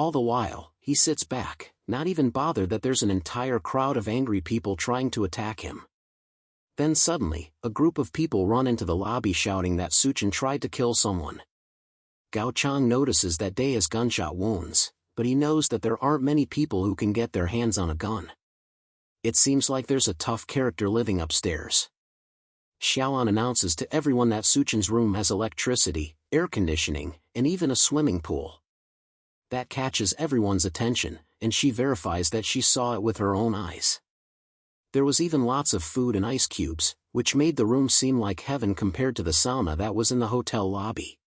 All the while, he sits back, not even bothered that there's an entire crowd of angry people trying to attack him. Then suddenly, a group of people run into the lobby shouting that Suchin tried to kill someone. Gao Chang notices that Day has gunshot wounds, but he knows that there aren't many people who can get their hands on a gun. It seems like there's a tough character living upstairs. Xiaoan announces to everyone that Suchin's room has electricity, air conditioning, and even a swimming pool. That catches everyone's attention, and she verifies that she saw it with her own eyes. There was even lots of food and ice cubes, which made the room seem like heaven compared to the sauna that was in the hotel lobby.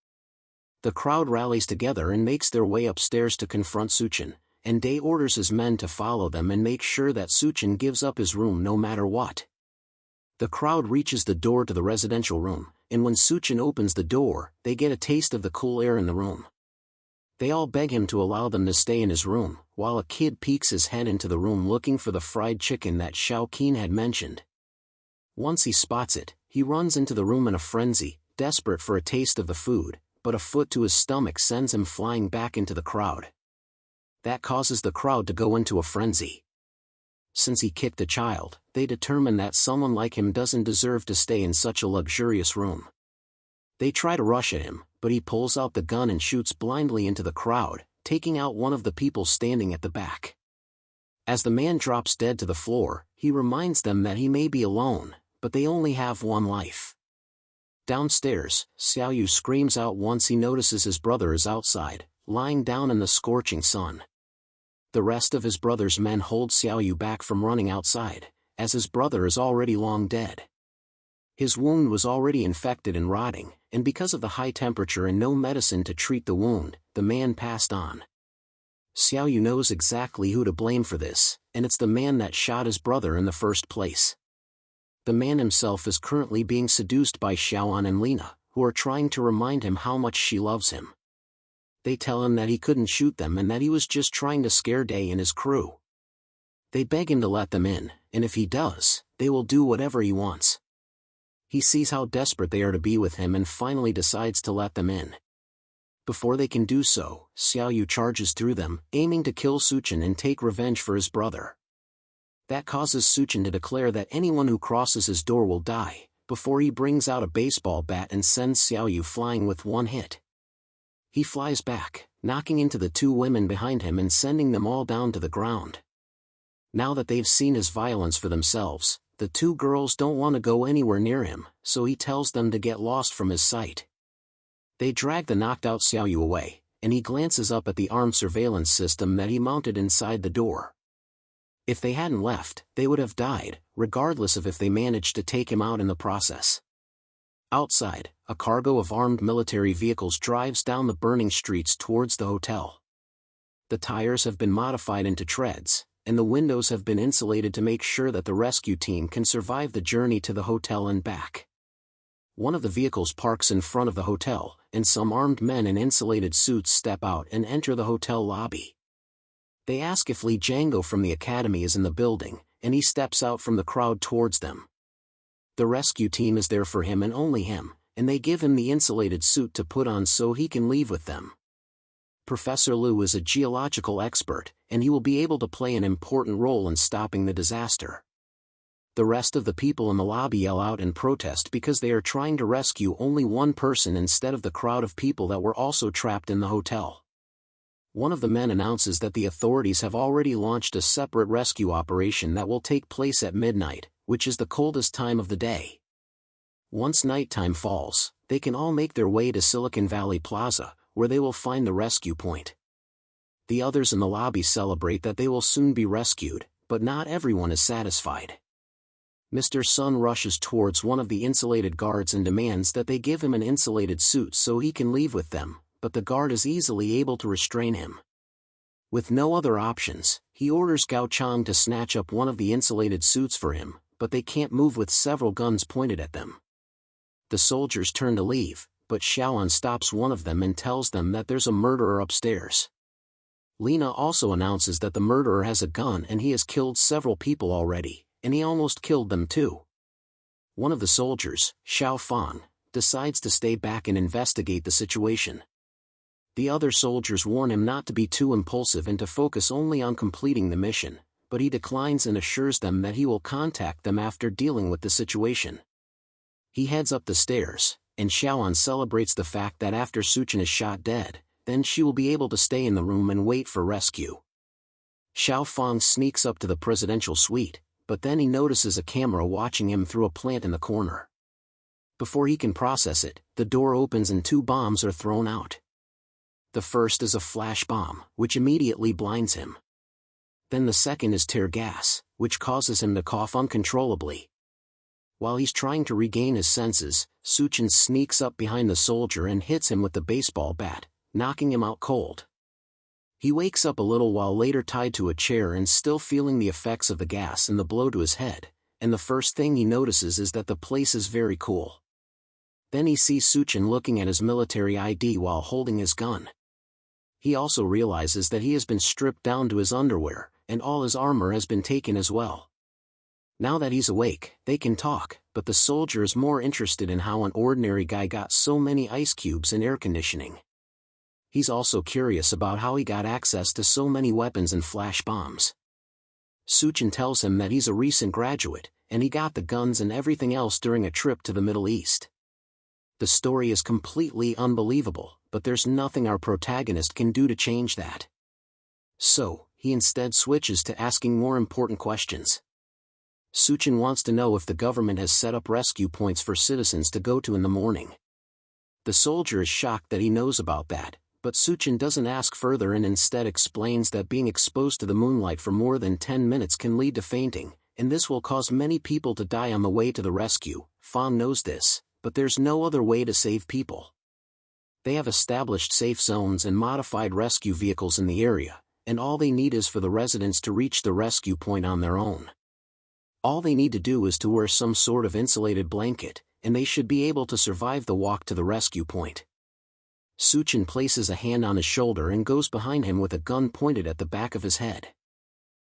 The crowd rallies together and makes their way upstairs to confront Suchin, and Day orders his men to follow them and make sure that Suchin gives up his room no matter what. The crowd reaches the door to the residential room, and when Suchin opens the door, they get a taste of the cool air in the room. They all beg him to allow them to stay in his room, while a kid peeks his head into the room looking for the fried chicken that Xiao Qin had mentioned. Once he spots it, he runs into the room in a frenzy, desperate for a taste of the food, but a foot to his stomach sends him flying back into the crowd. That causes the crowd to go into a frenzy. Since he kicked a child, they determine that someone like him doesn't deserve to stay in such a luxurious room. They try to rush at him, but he pulls out the gun and shoots blindly into the crowd, taking out one of the people standing at the back. As the man drops dead to the floor, he reminds them that he may be alone, but they only have one life. Downstairs, Xiaoyu screams out once he notices his brother is outside, lying down in the scorching sun. The rest of his brother's men hold Xiaoyu back from running outside, as his brother is already long dead. His wound was already infected and rotting, and because of the high temperature and no medicine to treat the wound, the man passed on. Xiaoyu knows exactly who to blame for this, and it's the man that shot his brother in the first place. The man himself is currently being seduced by Xiaoan and Lina, who are trying to remind him how much she loves him. They tell him that he couldn't shoot them and that he was just trying to scare Day and his crew. They beg him to let them in, and if he does, they will do whatever he wants. He sees how desperate they are to be with him and finally decides to let them in. Before they can do so, Xiaoyu charges through them, aiming to kill Suchin and take revenge for his brother. That causes Suchin to declare that anyone who crosses his door will die, before he brings out a baseball bat and sends Xiaoyu flying with one hit. He flies back, knocking into the two women behind him and sending them all down to the ground. Now that they've seen his violence for themselves, the two girls don't want to go anywhere near him, so he tells them to get lost from his sight. They drag the knocked-out Xiaoyu away, and he glances up at the armed surveillance system that he mounted inside the door. If they hadn't left, they would have died, regardless of if they managed to take him out in the process. Outside, a cargo of armed military vehicles drives down the burning streets towards the hotel. The tires have been modified into treads, and the windows have been insulated to make sure that the rescue team can survive the journey to the hotel and back. One of the vehicles parks in front of the hotel, and some armed men in insulated suits step out and enter the hotel lobby. They ask if Li Django from the academy is in the building, and he steps out from the crowd towards them. The rescue team is there for him and only him, and they give him the insulated suit to put on so he can leave with them. Professor Liu is a geological expert, and he will be able to play an important role in stopping the disaster. The rest of the people in the lobby yell out in protest because they are trying to rescue only one person instead of the crowd of people that were also trapped in the hotel. One of the men announces that the authorities have already launched a separate rescue operation that will take place at midnight, which is the coldest time of the day. Once nighttime falls, they can all make their way to Silicon Valley Plaza, where they will find the rescue point. The others in the lobby celebrate that they will soon be rescued, but not everyone is satisfied. Mr. Sun rushes towards one of the insulated guards and demands that they give him an insulated suit so he can leave with them, but the guard is easily able to restrain him. With no other options, he orders Gao Chang to snatch up one of the insulated suits for him, but they can't move with several guns pointed at them. The soldiers turn to leave, but Xiaoan stops one of them and tells them that there's a murderer upstairs. Lina also announces that the murderer has a gun and he has killed several people already, and he almost killed them too. One of the soldiers, Xiao Fan, decides to stay back and investigate the situation. The other soldiers warn him not to be too impulsive and to focus only on completing the mission, but he declines and assures them that he will contact them after dealing with the situation. He heads up the stairs, and Xiaoan celebrates the fact that after Suchin is shot dead, then she will be able to stay in the room and wait for rescue. Xiao Fang sneaks up to the presidential suite, but then he notices a camera watching him through a plant in the corner. Before he can process it, the door opens and 2 bombs are thrown out. The first is a flash bomb, which immediately blinds him. Then the second is tear gas, which causes him to cough uncontrollably. While he's trying to regain his senses, Suchin sneaks up behind the soldier and hits him with the baseball bat, knocking him out cold. He wakes up a little while later tied to a chair and still feeling the effects of the gas and the blow to his head, and the first thing he notices is that the place is very cool. Then he sees Suchin looking at his military ID while holding his gun. He also realizes that he has been stripped down to his underwear, and all his armor has been taken as well. Now that he's awake, they can talk, but the soldier is more interested in how an ordinary guy got so many ice cubes and air conditioning. He's also curious about how he got access to so many weapons and flash bombs. Suchin tells him that he's a recent graduate, and he got the guns and everything else during a trip to the Middle East. The story is completely unbelievable, but there's nothing our protagonist can do to change that. So, he instead switches to asking more important questions. Suchin wants to know if the government has set up rescue points for citizens to go to in the morning. The soldier is shocked that he knows about that, but Suchin doesn't ask further and instead explains that being exposed to the moonlight for more than 10 minutes can lead to fainting, and this will cause many people to die on the way to the rescue. Fang knows this, but there's no other way to save people. They have established safe zones and modified rescue vehicles in the area, and all they need is for the residents to reach the rescue point on their own. All they need to do is to wear some sort of insulated blanket, and they should be able to survive the walk to the rescue point. Suchin places a hand on his shoulder and goes behind him with a gun pointed at the back of his head.